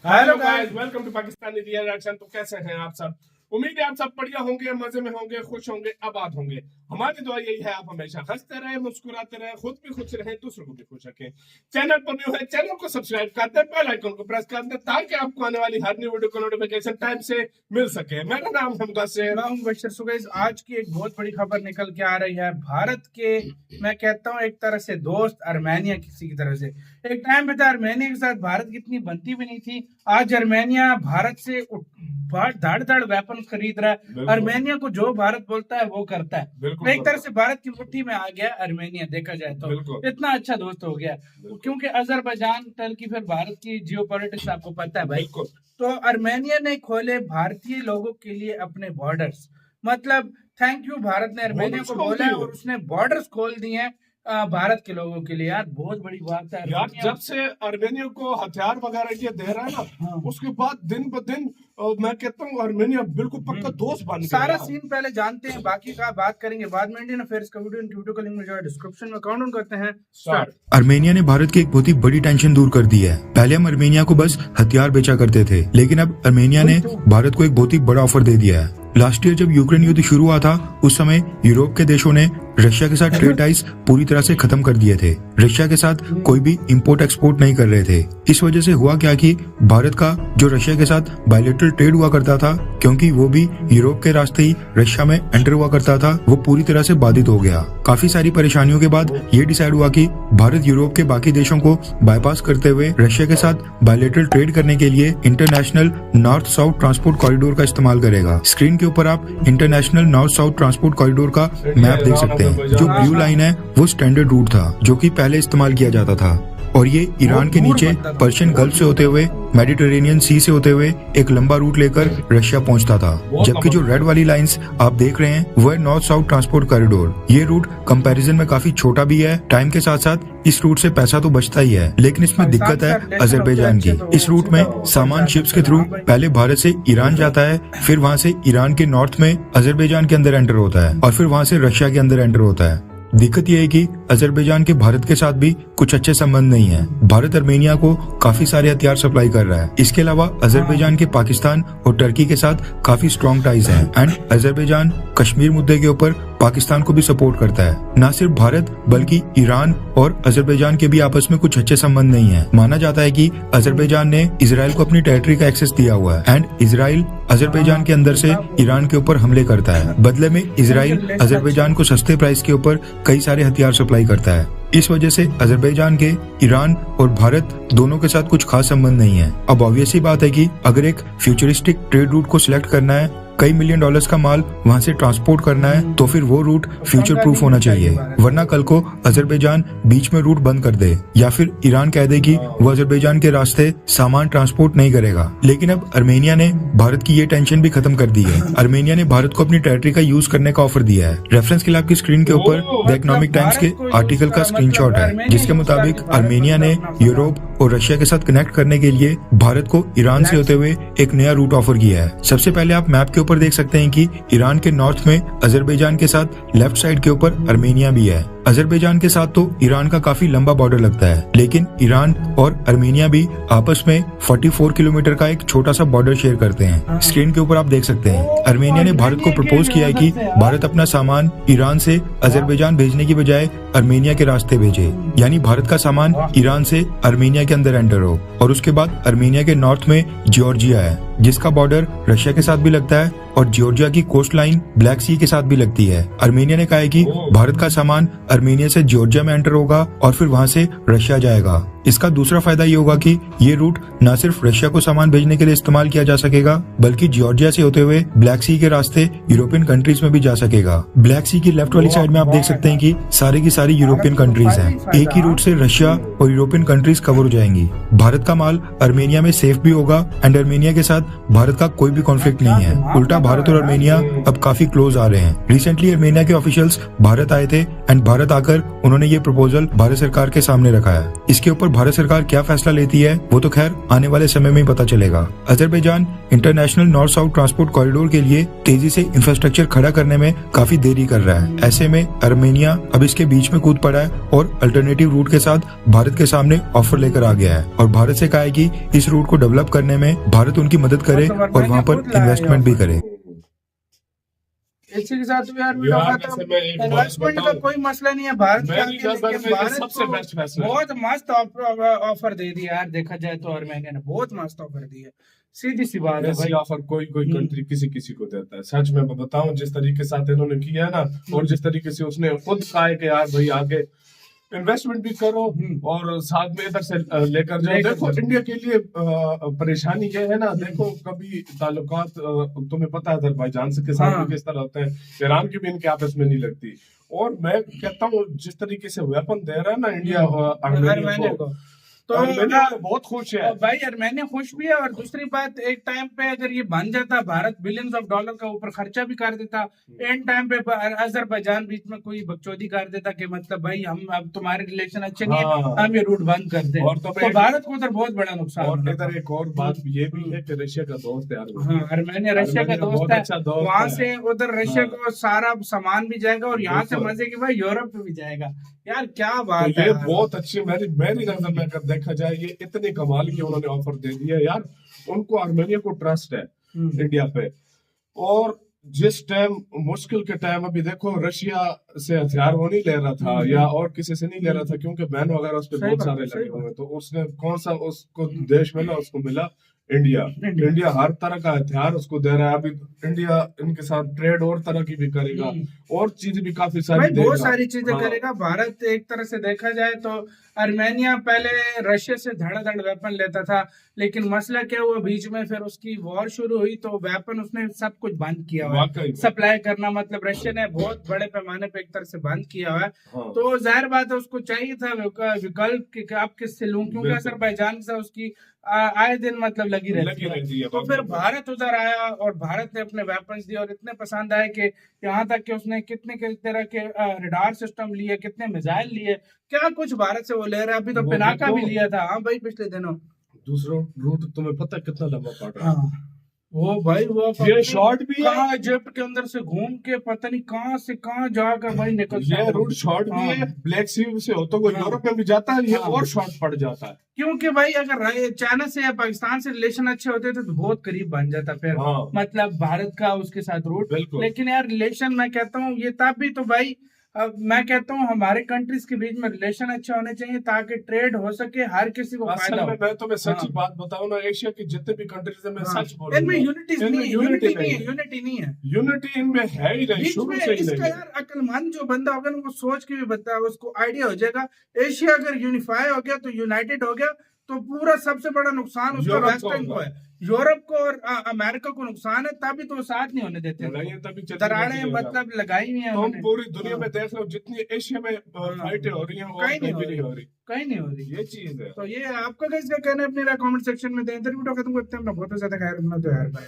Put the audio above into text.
Hello guys, welcome to Pakistani reaction. तो कैसे हैं आप सब? उम्मीद है आप सब बढ़िया होंगे, मजे में होंगे, खुश होंगे, आबाद होंगे। हमारी दुआ यही है आप हमेशा हंसते रहे, मुस्कुराते रहे, खुद भी खुश रहें, दूसरों को भी खुश रखें। चैनल पर न्यू है, चैनल को सब्सक्राइब कर दें, बेल आइकन को प्रेस कर दें ताकि आपको आने वाली हर न्यू वीडियो का नोटिफिकेशन टाइम से मिल सके। मेरा नाम है बशर। सो गाइस, आज की एक बहुत बड़ी खबर निकल के आ रही है भारत के, मैं कहता हूँ एक तरह से दोस्त आर्मेनिया किसी की तरह से। एक टाइम पे था आर्मेनिया के साथ भारत की इतनी बनती भी नहीं थी। आज आर्मेनिया भारत से धड़ धड़ वेपन खरीद रहा है। आर्मेनिया को जो भारत बोलता है वो करता है। एक तरह से भारत की मुट्ठी में आ गया आर्मेनिया, देखा जाए तो इतना अच्छा दोस्त हो गया। क्योंकि अजरबैजान टर्की फिर भारत की जियोपॉलिटिक्स आपको पता है भाई। तो आर्मेनिया ने खोले भारतीय लोगों के लिए अपने बॉर्डर्स, मतलब थैंक यू भारत ने आर्मेनिया को बोला है और उसने बॉर्डर्स खोल दिए हैं भारत के लोगों के लिए। यार बहुत बड़ी बात है यार, जब से आर्मेनिया को हथियार वगैरह ये दे रहा है ना, उसके बाद दिन ब दिन मैं कहता हूँ आर्मेनिया बिल्कुल पक्का दोस्त बन गया। सारा सीन पहले जानते हैं, बाकी का बात करेंगे बाद में। इंडियन अफेयर्स का वीडियो का लिंक मुझे डिस्क्रिप्शन में काउंट करते हैं। स्टार्ट। आर्मेनिया ने भारत की एक बहुत ही बड़ी टेंशन दूर कर दी है। पहले हम आर्मेनिया को बस हथियार बेचा करते थे, लेकिन अब आर्मेनिया ने भारत को एक बहुत ही बड़ा ऑफर दे दिया है। लास्ट ईयर जब यूक्रेन युद्ध शुरू हुआ था, उस समय यूरोप के देशों ने रशिया के साथ ट्रेड टाइज पूरी तरह से खत्म कर दिए थे। रशिया के साथ कोई भी इंपोर्ट एक्सपोर्ट नहीं कर रहे थे। इस वजह से हुआ क्या कि भारत का जो रशिया के साथ बायलैटरल ट्रेड हुआ करता था, क्योंकि वो भी यूरोप के रास्ते ही रशिया में एंटर हुआ करता था, वो पूरी तरह से बाधित हो गया। काफी सारी परेशानियों के बाद ये डिसाइड हुआ कि भारत यूरोप के बाकी देशों को बाईपास करते हुए रशिया के साथ बायलैटरल ट्रेड करने के लिए international north south transport corridor का इस्तेमाल करेगा। स्क्रीन के ऊपर आप international north south transport corridor का मैप देख सकते हैं। जो ब्लू लाइन है वो स्टैंडर्ड रूट था जो कि पहले इस्तेमाल किया जाता था, और ये ईरान के नीचे पर्शियन गल्फ से होते हुए मेडिटेरेनियन सी से होते हुए एक लंबा रूट लेकर रशिया पहुंचता था। जबकि जो रेड वाली लाइंस आप देख रहे हैं वो है नॉर्थ साउथ ट्रांसपोर्ट कॉरिडोर। ये रूट कंपैरिजन में काफी छोटा भी है। टाइम के साथ साथ इस रूट से पैसा तो बचता ही है, लेकिन इसमें दिक्कत है अजरबैजान की। इस रूट में सामान शिप्स के थ्रू पहले भारत से ईरान जाता है, फिर वहाँ से ईरान के नॉर्थ में अजरबैजान के अंदर एंटर होता है, और फिर वहाँ से रशिया के अंदर एंटर होता है। दिक्कत यह है कि अजरबैजान के भारत के साथ भी कुछ अच्छे संबंध नहीं है। भारत आर्मेनिया को काफी सारे हथियार सप्लाई कर रहा है। इसके अलावा अजरबैजान के पाकिस्तान और टर्की के साथ काफी स्ट्रॉन्ग टाइज हैं, एंड अजरबैजान कश्मीर मुद्दे के ऊपर पाकिस्तान को भी सपोर्ट करता है। न सिर्फ भारत बल्कि ईरान और अजरबैजान के भी आपस में कुछ अच्छे संबंध नहीं है। माना जाता है कि अजरबैजान ने इजराइल को अपनी टेरिटरी का एक्सेस दिया हुआ है, एंड इजराइल अजरबैजान के अंदर से ईरान के ऊपर हमले करता है। बदले में इजराइल अजरबैजान को सस्ते प्राइस के ऊपर कई सारे हथियार सप्लाई करता है। इस वजह से अजरबैजान के ईरान और भारत दोनों के साथ कुछ खास संबंध नहीं है। अब ऑब्वियस ही बात है कि अगर एक फ्यूचरिस्टिक ट्रेड रूट को सिलेक्ट करना है, कई मिलियन डॉलर्स का माल वहां से ट्रांसपोर्ट करना है, तो फिर वो रूट फ्यूचर प्रूफ होना चाहिए, वरना कल को अजरबैजान बीच में रूट बंद कर दे या फिर ईरान कह दे कि वो अजरबैजान के रास्ते सामान ट्रांसपोर्ट नहीं करेगा। लेकिन अब आर्मेनिया ने भारत की ये टेंशन भी खत्म कर दी है। आर्मेनिया ने भारत को अपनी टेरिटरी का यूज करने का ऑफर दिया है। रेफरेंस के लिए आपकी स्क्रीन के ऊपर द इकोनॉमिक टाइम्स के आर्टिकल का स्क्रीनशॉट है, जिसके मुताबिक आर्मेनिया ने यूरोप और रशिया के साथ कनेक्ट करने के लिए भारत को ईरान से होते हुए एक नया रूट ऑफर किया है। सबसे पहले आप मैप के ऊपर देख सकते हैं कि ईरान के नॉर्थ में अजरबैजान के साथ लेफ्ट साइड के ऊपर आर्मेनिया भी है। अजरबैजान के साथ तो ईरान का काफी लंबा बॉर्डर लगता है, लेकिन ईरान और आर्मेनिया भी आपस में 44 किलोमीटर का एक छोटा सा बॉर्डर शेयर करते हैं। स्क्रीन के ऊपर आप देख सकते हैं आर्मेनिया ने भारत को प्रपोज किया है कि भारत अपना सामान ईरान से अजरबैजान भेजने की बजाय आर्मेनिया के रास्ते भेजे, यानी भारत का सामान ईरान से आर्मेनिया के अंदर एंटर हो। और उसके बाद आर्मेनिया के नॉर्थ में जॉर्जिया है, जिसका बॉर्डर रशिया के साथ भी लगता है, और जॉर्जिया की कोस्ट लाइन ब्लैक सी के साथ भी लगती है। आर्मेनिया ने कहा है कि भारत का सामान आर्मेनिया से जॉर्जिया में एंटर होगा और फिर वहां से रशिया जाएगा। इसका दूसरा फायदा ये होगा कि ये रूट न सिर्फ रशिया को सामान भेजने के लिए इस्तेमाल किया जा सकेगा, बल्कि जॉर्जिया से होते हुए ब्लैक सी के रास्ते यूरोपियन कंट्रीज में भी जा सकेगा। ब्लैक सी की लेफ्ट वाली साइड में आप देख सकते हैं कि सारी की सारी यूरोपियन कंट्रीज हैं। एक ही रूट से रशिया और यूरोपियन कंट्रीज कवर हो जाएंगी। भारत का माल आर्मेनिया में सेफ भी होगा, एंड आर्मेनिया के साथ भारत का कोई भी कॉन्फ्लिक्ट नहीं है। उल्टा भारत और अर्मेनिया अब काफी क्लोज आ रहे हैं। रिसेंटली अर्मेनिया के ऑफिशियल्स भारत आए थे एंड भारत आकर उन्होंने ये प्रपोजल भारत सरकार के सामने रखा है। इसके ऊपर भारत सरकार क्या फैसला लेती है वो तो खैर आने वाले समय में ही पता चलेगा। Azerbaijan international north south transport corridor के लिए तेजी से इंफ्रास्ट्रक्चर खड़ा करने में काफी देरी कर रहा है। ऐसे में अर्मेनिया अब इसके बीच में कूद पड़ा है और अल्टरनेटिव रूट के साथ भारत के सामने ऑफर लेकर आ गया है और भारत से कहा है कि इस रूट को डेवलप करने में भारत उनकी मदद करे और वहाँ पर इन्वेस्टमेंट भी करे। इसी के साथ यार वैसे मैं एक बात इन्वेस्टमेंट का बताऊं, कोई मसला नहीं है भारत का, मेरी नजर लेकिन में ये भारत सबसे को बेस्ट फैसला है। बहुत मस्त ऑफर दे दिया यार। देखा जाए तो अर्मेनिया ने बहुत मस्त ऑफर दी है, सीधी सी बात है ऐसी भाई। ऑफर कोई कंट्री किसी को देता है। सच में मैं बताऊं, जिस तरीके के साथ इन्होंने किया है ना, और जिस तरीके से उसने खुद कहा है कि यार भाई आगे इन्वेस्टमेंट भी करो और साथ में इधर से लेकर जाओ। देखो इंडिया के लिए परेशानी ये है ना, देखो कभी ताल्लुकात तुम्हें पता है अजरबैजान से के साथ भी किस तरह होते हैं, ईरान की भी इनके आपस में नहीं लगती। और मैं कहता हूँ जिस तरीके से वेपन दे रहा है ना इंडिया अर्मेनिया को, तो अर्मेनिया बहुत खुश है भाई अर्मेनिया खुश भी है। और दूसरी बात, एक टाइम पे अगर ये बन जाता, भारत बिलियंस ऑफ डॉलर का ऊपर खर्चा भी कर देता, एंड टाइम पे अजरबैजान बीच में कोई बकचोदी कर देता कि मतलब भाई हम अब तुम्हारे रिलेशन अच्छे नहीं है, हम ये रूट बंद कर दें, और तो भारत को उधर बहुत बड़ा नुकसान और होता। इधर एक और बात ये भी है कि रशिया का दोस्त है अर्मेनिया रशिया का दोस्त बहुत है, अच्छा दोस्त वहां है। से उधर रशिया को सारा सामान भी जाएगा और यहाँ से मजे की भाई यूरोप में भी जाएगा। यार क्या बात तो है ये यार। बहुत अच्छी, मेरी नजर में अगर देखा जाए ये इतने कमाल की उन्होंने ऑफर दे दिया यार। उनको अर्मेनिया को ट्रस्ट है इंडिया पे। और जिस टाइम मुश्किल के टाइम, अभी देखो रशिया से हथियार वो नहीं ले रहा था या और किसी से नहीं ले रहा था, क्योंकि बैन वगैरह उस पर बहुत सारे लगे हुए हैं। तो उसने कौन सा उसको देश मिला, उसको मिला इंडिया। इंडिया हर तरह का हथियार उसको दे रहा है। अभी इंडिया इनके साथ ट्रेड और तरह की भी करेगा और चीजें भी काफी सारी भाई देगा। बहुत सारी चीजें करेगा भारत। एक तरह से देखा जाए तो अर्मेनिया पहले रशिया से धड़ाधड़ वेपन लेता था, लेकिन मसला क्या हुआ बीच में, फिर उसकी वॉर शुरू हुई तो वेपन उसने सब कुछ बंद किया हुआ है सप्लाई करना। मतलब रशिया ने बहुत बड़े पैमाने पे एक तरह से बंद किया हुआ है। तो जाहिर बात है उसको चाहिए था विकल्प कि आप किससे लूं, क्योंकि अजरबैजान से उसकी आए दिन मतलब लगी रहती है। तो फिर भारत उधर आया और भारत ने अपने वेपन्स दिए और इतने पसंद आए कि यहाँ तक कि उसने कितने तरह के रडार सिस्टम लिए, कितने मिसाइल लिए, क्या कुछ भारत से वो ले रहा है। अभी तो पिनाका भी लिया था हाँ भाई पिछले दिनों। दूसरा रूट तुम्हें पता है कितना लंबा पड़ रहा है? वो भाई वो ये शॉर्ट भी है, कहाँ इजिप्ट के अंदर से घूम के पता नहीं कहाँ से कहाँ जाकर भाई निकल। ये रूट शॉर्ट भी है, ब्लैक सी से होता हुआ यूरोप में भी जाता है, ये और शॉर्ट पड़ जाता है। क्योंकि भाई अगर चाइना से या पाकिस्तान से रिलेशन अच्छे होते तो बहुत करीब बन जाता फिर मतलब भारत का उसके साथ रूट। लेकिन यार रिलेशन मैं कहता हूँ ये तब भी तो भाई मैं कहता हूँ हमारे कंट्रीज के बीच में रिलेशन अच्छे होने चाहिए ताकि ट्रेड हो सके, हर किसी को फायदा हो। मैं तुम्हें सच्ची बात बताऊं ना, एशिया की जितने भी कंट्रीज है मैं सच बोल रहा हूं, इनमें यूनिटी नहीं है। यूनिटी इनमें है ही नहीं, शुरू से ही नहीं। यार अक्लमंद जो बंदा होगा ना वो सोच के भी बता, उसको आइडिया हो जाएगा एशिया अगर यूनिफाई हो गया तो यूनाइटेड हो गया तो पूरा सबसे बड़ा नुकसान उसका वेस्टर्न को है, यूरोप को और अमेरिका को नुकसान है। तभी तो साथ नहीं होने देते, दरारें मतलब लगाई हुई है। तुम पूरी दुनिया में देख लो जितनी एशिया में फाइटें हो रही हैं कहीं नहीं हो रही ये चीज है। तो ये आपका कैसे कहना है अपने कमेंट सेक्शन में दें। इंटरव्यू खत्म करते हैं, अपना बहुत ज्यादा ख्याल रखना तो यार भाई।